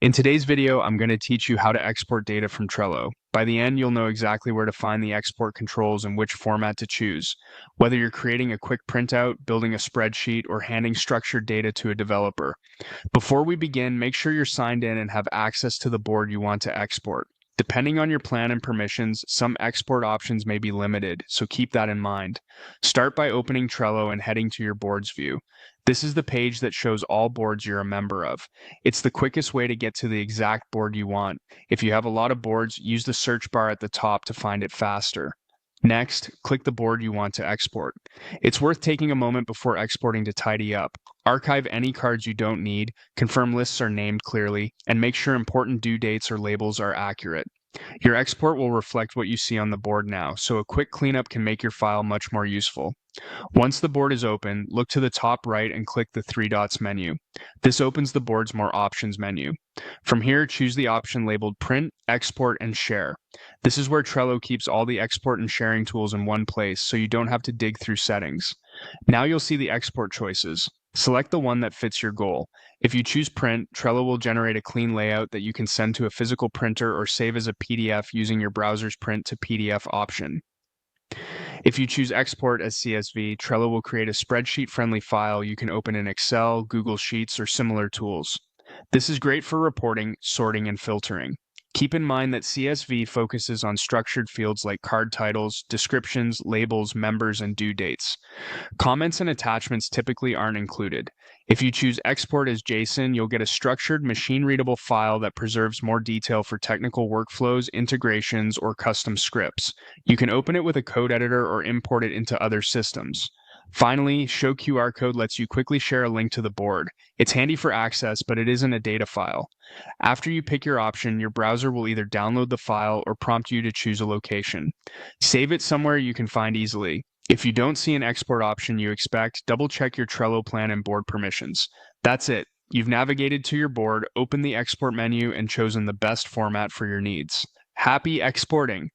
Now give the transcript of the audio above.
In today's video, I'm going to teach you how to export data from Trello. By the end, you'll know exactly where to find the export controls and which format to choose. Whether you're creating a quick printout, building a spreadsheet, or handing structured data to a developer. Before we begin, make sure you're signed in and have access to the board you want to export. Depending on your plan and permissions, some export options may be limited, so keep that in mind. Start by opening Trello and heading to your boards view. This is the page that shows all boards you're a member of. It's the quickest way to get to the exact board you want. If you have a lot of boards, use the search bar at the top to find it faster. Next, click the board you want to export. It's worth taking a moment before exporting to tidy up. Archive any cards you don't need, confirm lists are named clearly, and make sure important due dates or labels are accurate. Your export will reflect what you see on the board now, so a quick cleanup can make your file much more useful. Once the board is open, look to the top right and click the three dots menu. This opens the board's More Options menu. From here, choose the option labeled Print, Export, and Share. This is where Trello keeps all the export and sharing tools in one place, so you don't have to dig through settings. Now you'll see the export choices. Select the one that fits your goal. If you choose Print, Trello will generate a clean layout that you can send to a physical printer or save as a PDF using your browser's Print to PDF option. If you choose Export as CSV, Trello will create a spreadsheet-friendly file you can open in Excel, Google Sheets, or similar tools. This is great for reporting, sorting, and filtering. Keep in mind that CSV focuses on structured fields like card titles, descriptions, labels, members, and due dates. Comments and attachments typically aren't included. If you choose Export as JSON, you'll get a structured, machine-readable file that preserves more detail for technical workflows, integrations, or custom scripts. You can open it with a code editor or import it into other systems. Finally, Show QR Code lets you quickly share a link to the board. It's handy for access, but it isn't a data file. After you pick your option, your browser will either download the file or prompt you to choose a location. Save it somewhere you can find easily. If you don't see an export option you expect, double-check your Trello plan and board permissions. That's it. You've navigated to your board, opened the export menu, and chosen the best format for your needs. Happy exporting!